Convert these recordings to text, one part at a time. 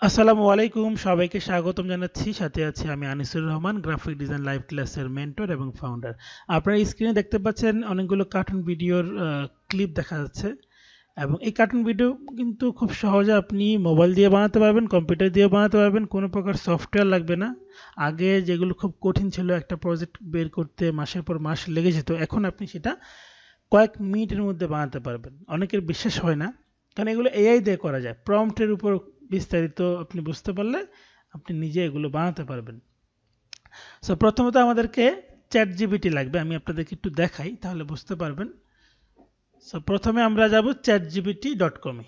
আসসালামু আলাইকুম, সবাইকে স্বাগতম জানাচ্ছি। সাথে আছি আমি Anisur Rahman, graphic design live ক্লাসের মেন্টর এবং ফাউন্ডার। আপনারা স্ক্রিনে দেখতে পাচ্ছেন অনেকগুলো কার্টুন ভিডিওর ক্লিপ দেখা যাচ্ছে এবং এই কার্টুন ভিডিও কিন্তু খুব সহজে আপনি মোবাইল দিয়ে বানাতে পারবেন, কম্পিউটার দিয়ে বানাতে পারবেন, কোনো প্রকার সফটওয়্যার লাগবে না। আগে যেগুলো খুব কঠিন ছিল, একটা প্রজেক্ট বের করতে মাসের পর মাস লেগে যেত, এখন আপনি সেটা কয়েক মিনিটের মধ্যে বানাতে পারবেন। অনেকের বিশ্বাস হয় না, কারণ এগুলো এআই দিয়ে করা যায়। প্রম্পটের উপর বিস্তারিত আপনি বুঝতে পারলে আপনি নিজে এগুলো বানাতে পারবেন। সো প্রথমত আমাদেরকে চ্যাট জিপিটি লাগবে, আমি আপনাদেরকে একটু দেখাই তাহলে বুঝতে পারবেন। সো প্রথমে আমরা যাব chatgpt.com-এ।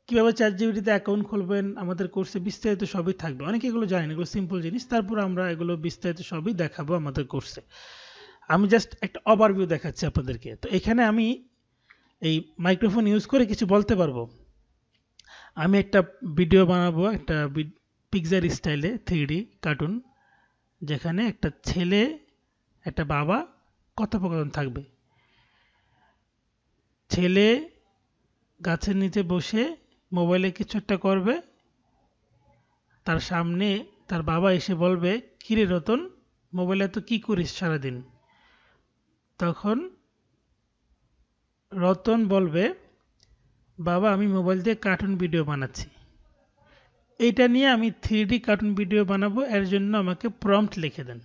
কীভাবে চ্যাট জিপিটিতে অ্যাকাউন্ট খুলবেন আমাদের কোর্সে বিস্তারিত সবই থাকবে। অনেকে এগুলো জানেন, এগুলো সিম্পল জিনিস, তারপর আমরা এগুলো বিস্তারিত সবই দেখাবো আমাদের কোর্সে। আমি জাস্ট একটা ওভারভিউ দেখাচ্ছি আপনাদেরকে। তো এখানে আমি এই মাইক্রোফোন ইউজ করে কিছু বলতে পারবো। আমি একটা ভিডিও বানাবো, একটা পিকচার স্টাইলে 3D কার্টুন, যেখানে একটা ছেলে একটা বাবা কথোপকথন থাকবে। ছেলে গাছের নিচে বসে মোবাইলে কিছু একটা করবে, তার সামনে তার বাবা এসে বলবে, কিরে রতন, মোবাইলে তো কি করিস সারাদিন? তখন রতন বলবে, বাবা আমি মোবাইল দিয়ে কার্টুন ভিডিও বানাচ্ছি। এইটা নিয়ে আমি 3D কার্টুন ভিডিও বানাবো, এর জন্য আমাকে প্রম্পট লিখে দেন।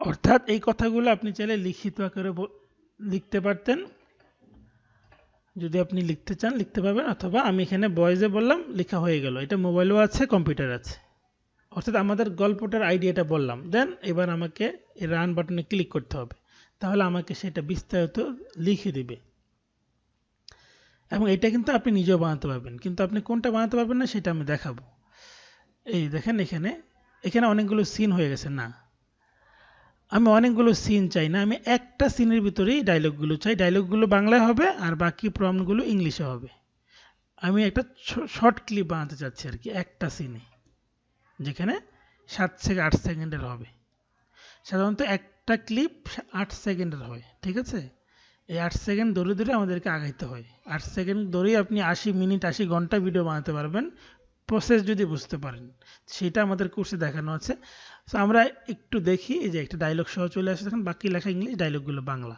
অর্থাৎ এই কথাগুলো আপনি চাইলে লিখিত আকারে লিখতে পারতেন, যদি আপনি লিখতে চান লিখতে পারবেন, অথবা আমি এখানে ভয়েসে বললাম, লেখা হয়ে গেল। এটা মোবাইলও আছে, কম্পিউটার আছে। অর্থাৎ আমাদের গল্পটার আইডিয়াটা বললাম, দেন এবার আমাকে এই রান বাটনে ক্লিক করতে হবে, তাহলে আমাকে সেটা বিস্তারিত লিখে দিবে। এবং এটা কিন্তু আপনি নিজেও বানাতে পারবেন, কিন্তু আপনি কোনটা বানাতে পারবেন না সেটা আমি দেখাবো। এই দেখেন, এখানে এখানে অনেকগুলো সিন হয়ে গেছে। না, আমি অনেকগুলো সিন চাই না, আমি একটা সিনের ভিতরেই ডায়লগগুলো চাই। ডায়লগগুলো বাংলায় হবে আর বাকি প্রম্পটগুলো ইংলিশে হবে। আমি একটা শর্ট ক্লিপ বানাতে চাচ্ছি আর কি, একটা সিনে, যেখানে 7 থেকে 8 সেকেন্ডের হবে। সাধারণত একটা ক্লিপ 8 সেকেন্ডের হয়, ঠিক আছে? এই 8 সেকেন্ড ধরে ধরে আমাদেরকে আগাইতে হয়। 8 সেকেন্ড ধরেই আপনি 80 মিনিট 80 ঘন্টা ভিডিও বানাতে পারবেন, প্রসেস যদি বুঝতে পারেন। সেটা আমাদের কোর্সে দেখানো আছে। সো আমরা একটু দেখি, এই যে একটা ডায়লগ সহ চলে আসে, দেখেন বাকি লেখা ইংলিশ, ডায়লগগুলো বাংলা।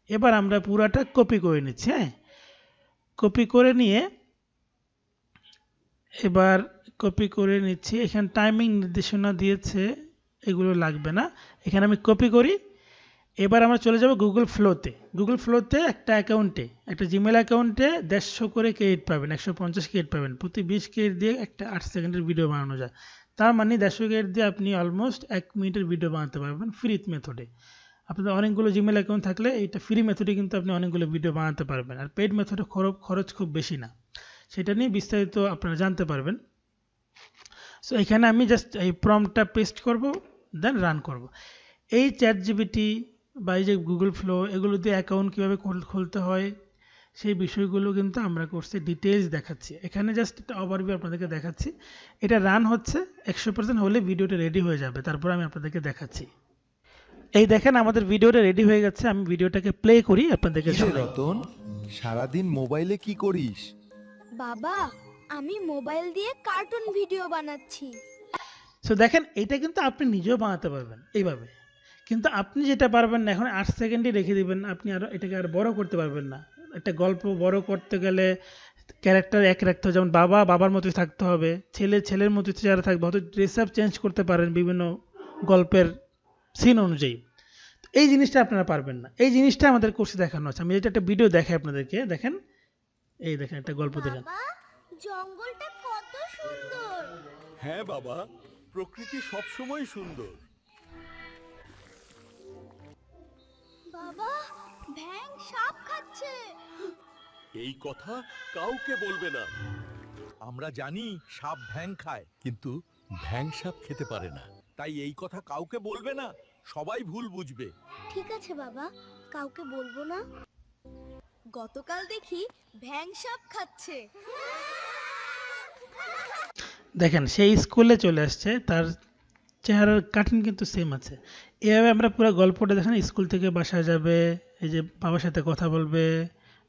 এবার আমরা পুরাটা কপি করে নিচ্ছি। হ্যাঁ, কপি করে নিয়ে এবার কপি করে নিচ্ছি। এখানে টাইমিং নির্দেশনা দিয়েছে, এগুলো লাগবে না। এখানে আমি কপি করি। এবার আমরা চলে যাব গুগল ফ্লোতে। গুগল ফ্লোতে একটা অ্যাকাউন্টে, একটা জিমেল অ্যাকাউন্টে 150 করে ক্রেডিট পাবেন, 150 ক্রেডিট পাবেন। প্রতি 20 ক্রেডিট দিয়ে একটা 8 সেকেন্ডের ভিডিও বানানো যায়। তার মানে 150 ক্রেডিট দিয়ে আপনি অলমোস্ট 1 মিনিটের ভিডিও বানাতে পারবেন ফ্রি মেথডে। আপনাদের অনেকগুলো জিমেল অ্যাকাউন্ট থাকলে এইটা ফ্রি মেথডে কিন্তু আপনি অনেকগুলো ভিডিও বানাতে পারবেন। আর পেইড মেথডে খরচ খুব বেশি না, সেটা নিয়ে বিস্তারিত আপনারা জানতে পারবেন। সো এখানে আমি জাস্ট এই প্রম্পটটা পেস্ট করব, দেন রান করব। এই চ্যাট জিপিটি বা এই যে গুগল ফ্লো, এগুলো দিয়ে অ্যাকাউন্ট কীভাবে খুলতে হয় সেই বিষয়গুলো কিন্তু আমরা কোর্সে ডিটেলস দেখাচ্ছি। এখানে জাস্ট একটা ওভারভিউ আপনাদেরকে দেখাচ্ছি। এটা রান হচ্ছে, 100% হলে ভিডিওটা রেডি হয়ে যাবে, তারপর আমি আপনাদেরকে দেখাচ্ছি। এই দেখেন আমাদের ভিডিওটা রেডি হয়ে গেছে। আমি ভিডিওটাকে প্লে করি, আপনাদেরকে কিরে শোনাই। রতন, সারাদিন মোবাইলে কি করিস? বাবা, আমি মোবাইল দিয়ে কার্টুন ভিডিও বানাচ্ছি। সো দেখেন, এইটা কিন্তু আপনি নিজেও বানাতে পারবেন এইভাবে, কিন্তু আপনি যেটা পারবেন না, এখন 8 সেকেন্ডই রেখে দিবেন, আপনি আরও এটাকে আর বড় করতে পারবেন না। একটা গল্প বড় করতে গেলে ক্যারেক্টার এক রাখতে হবে, যেমন বাবা বাবার মতোই থাকতে হবে, ছেলে ছেলের মতোই চেহারা থাকবে, হয়তো ড্রেস আপ চেঞ্জ করতে পারেন বিভিন্ন গল্পের সিন অনুযায়ী। তো এই জিনিসটা আপনারা পারবেন না, এই জিনিসটা আমাদের কোর্সে দেখানো আছে। আমি এটা একটা ভিডিও দেখাই আপনাদেরকে, দেখেন। এই দেখেন একটা গল্প, দেখেন। বাবা, জঙ্গলটা কত সুন্দর। হ্যাঁ বাবা, প্রকৃতি সবসময় সুন্দর। বাবা, ব্যাঙ সাপ খাচ্ছে। এই কথা কাউকে বলবে না। আমরা জানি সাপ ভ্যাং খায়, কিন্তু ভ্যাং সাপ খেতে পারে না। তাই এই কথা কাউকে বলবে না, সবাই ভুল বুঝবে। ঠিক আছে বাবা, কাউকে বলবো না। গতকাল দেখি ব্যাঙ সাপ খাচ্ছে। দেখেন সেই স্কুলে চলে আসছে, তার চেহারার কাটিং কিন্তু সেম আছে। এভাবে আমরা পুরো গল্পটা দেখেন, স্কুল থেকে বাসায় যাবে, এই যে বাবার সাথে কথা বলবে,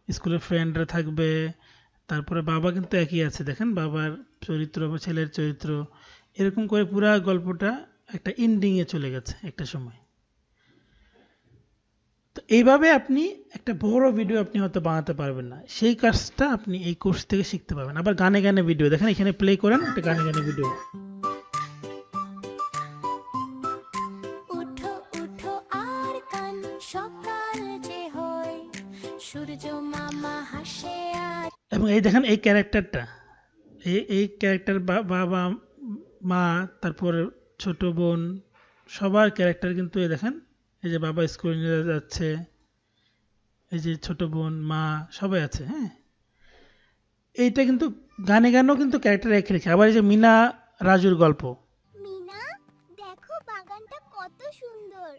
স্কুলের ফ্রেন্ডরা থাকবে, তারপরে বাবা কিন্তু একই আছে, দেখেন বাবার চরিত্র বা ছেলের চরিত্র, এরকম করে পুরা গল্পটা একটা এন্ডিংয়ে চলে গেছে একটা সময়। তো এইভাবে আপনি একটা বড় ভিডিও আপনি হয়তো বানাতে পারবেন না, সেই কাজটা আপনি এই কোর্স থেকে শিখতে পারবেন। আবার গানে গানে ভিডিও, দেখেন এখানে প্লে করেন একটা গানে গানে ভিডিও। উঠো উঠো আর কান সকাল যে হয় সূর্য মামা হাসে আর এবং এই দেখেন এই ক্যারেক্টারটা, এই ক্যারেক্টার বাবা মা তারপর ছোট বোন সবার ক্যারেক্টার কিন্তু এই দেখেন, এই যে বাবা স্কুলে নিয়ে যাচ্ছে, এই যে ছোট বোন মা সবাই আছে। হ্যাঁ, এইটা কিন্তু গানে গানেও কিন্তু ক্যারেক্টার রেখে রেখে। আবার এই যে মিনা রাজুর গল্প, মিনা দেখো বাগানটা কত সুন্দর।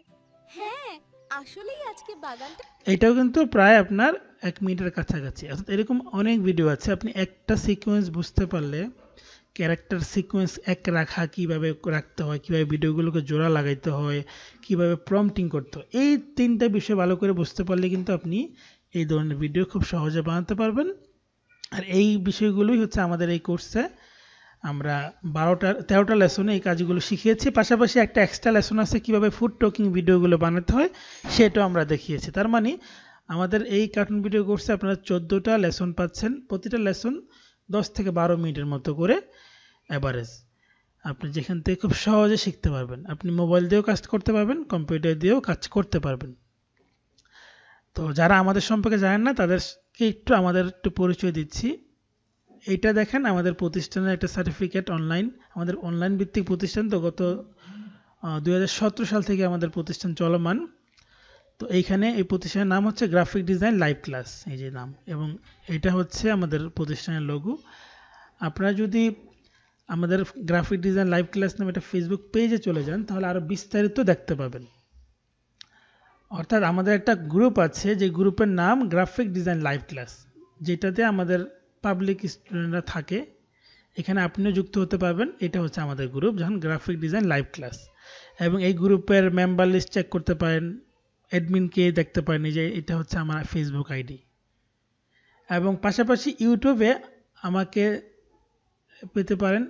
হ্যাঁ আসলেই আজকে বাগানটা এটাও কিন্তু প্রায় আপনার 1 মিনিটের কাছাকাছি। অর্থাৎ এরকম অনেক ভিডিও আছে, আপনি একটা সিকোয়েন্স বুঝতে পারলে, ক্যারেক্টার সিকোয়েন্স এক রাখা কিভাবে রাখতে হয়, কিভাবে ভিডিওগুলোকে জোড়া লাগাইতে হয়, কিভাবে প্রম্পটিং করতে হয়, এই 3টা বিষয় ভালো করে বুঝতে পারলে কিন্তু আপনি এই ধরনের ভিডিও খুব সহজে বানাতে পারবেন। আর এই বিষয়গুলোই হচ্ছে আমাদের এই কোর্সে আমরা 13টা লেসনে এই কাজগুলো শিখিয়েছি। পাশাপাশি একটা এক্সট্রা লেসন আছে কিভাবে ফুড টকিং ভিডিওগুলো বানাতে হয়, সেটাও আমরা দেখিয়েছি। তার মানে আমাদের এই কার্টুন ভিডিও কোর্সে আপনারা 14টা লেসন পাচ্ছেন, প্রতিটা লেসন 10 থেকে 12 মিনিটের মতো করে অ্যাভারেজ। আপনি যেখান থেকে খুব সহজে শিখতে পারবেন। আপনি মোবাইল দিয়েও কাজ করতে পারবেন, কম্পিউটার দিয়েও কাজ করতে পারবেন। তো যারা আমাদের সম্পর্কে জানেন না তাদেরকে আমাদের একটু পরিচয় দিচ্ছি। এইটা দেখেন আমাদের প্রতিষ্ঠানের একটা সার্টিফিকেট, অনলাইন, আমাদের অনলাইন ভিত্তিক প্রতিষ্ঠান। তো গত 2017 সাল থেকে আমাদের প্রতিষ্ঠান চলমান। তো এইখানে এই প্রতিষ্ঠানের নাম হচ্ছে গ্রাফিক ডিজাইন লাইভ ক্লাস, এই যে নাম, এবং এটা হচ্ছে আমাদের প্রতিষ্ঠানের লোগো। আপনারা যদি আমাদের গ্রাফিক ডিজাইন লাইভ ক্লাস নামে একটা ফেসবুক পেজে চলে যান তাহলে আরও বিস্তারিত দেখতে পাবেন। অর্থাৎ আমাদের একটা গ্রুপ আছে, যে গ্রুপের নাম গ্রাফিক ডিজাইন লাইভ ক্লাস, যেটাতে আমাদের পাবলিক স্টুডেন্টরা থাকে। এখানে আপনিও যুক্ত হতে পারবেন। এটা হচ্ছে আমাদের গ্রুপ, যখন গ্রাফিক ডিজাইন লাইভ ক্লাস। এবং এই গ্রুপের মেম্বার লিস্ট চেক করতে পারেন, অ্যাডমিনকে দেখতে পারেন, যে এটা হচ্ছে আমার ফেসবুক আইডি। এবং পাশাপাশি ইউটিউবে আমাকে পেতে পারেন।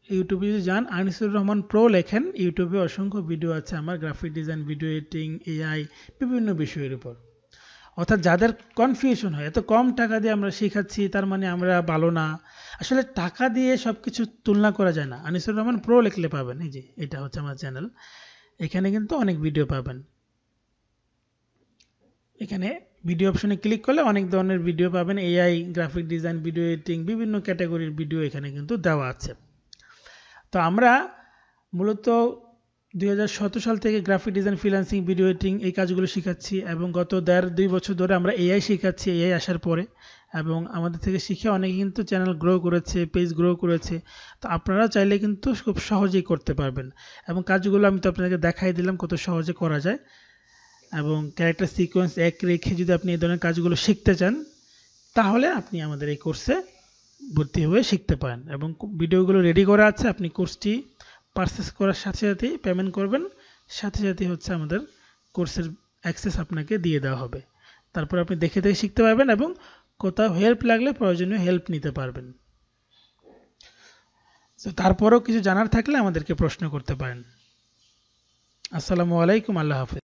ইউটিউবে যদি যান আনিসুর রহমান প্রো লেখেন, ইউটিউবে অসংখ্য ভিডিও আছে আমার graphic design, video editing, AI, বিভিন্ন বিষয়ের উপর। অর্থাৎ যাদের কনফিউশন হয় এত কম টাকা দিয়ে আমরা শেখাচ্ছি তার মানে আমরা ভালো না, আসলে টাকা দিয়ে সব কিছু তুলনা করা যায় না। আনিসুর রহমান প্রো লিখলে পাবেন, এই যে এটা হচ্ছে আমার চ্যানেল, এখানে কিন্তু অনেক ভিডিও পাবেন। এখানে ভিডিও অপশনে ক্লিক করলে অনেক ধরনের ভিডিও পাবেন, AI, graphic design, video editing, বিভিন্ন ক্যাটাগরির ভিডিও এখানে কিন্তু দেওয়া আছে। তো আমরা মূলত 2017 সাল থেকে graphic design, freelancing, video editing এই কাজগুলো শেখাচ্ছি, এবং গত 1.5-2 বছর ধরে আমরা এআই শেখাচ্ছি, এআই আসার পরে। এবং আমাদের থেকে শিখে অনেকে কিন্তু চ্যানেল গ্রো করেছে, পেজ গ্রো করেছে। তো আপনারা চাইলে কিন্তু খুব সহজেই করতে পারবেন। এবং কাজগুলো আমি তো আপনাদেরকে দেখাই দিলাম কত সহজে করা যায়। এবং ক্যারেক্টার সিকোয়েন্স এক রেখে যদি আপনি এই ধরনের কাজগুলো শিখতে চান তাহলে আপনি আমাদের এই কোর্সে ভর্তি হয়ে শিখতে পারেন। এবং ভিডিওগুলো রেডি করা আছে, আপনি কোর্সটি পারচেস করার সাথে সাথেই পেমেন্ট করবেন, সাথে সাথে হচ্ছে আমাদের কোর্সের অ্যাক্সেস আপনাকে দিয়ে দেওয়া হবে। তারপর আপনি দেখে দেখে শিখতে পারবেন এবং কোথাও হেল্প লাগলে প্রয়োজনীয় হেল্প নিতে পারবেন। তো তারপরেও কিছু জানার থাকলে আমাদেরকে প্রশ্ন করতে পারেন। আসসালামু আলাইকুম, আল্লাহ হাফেজ।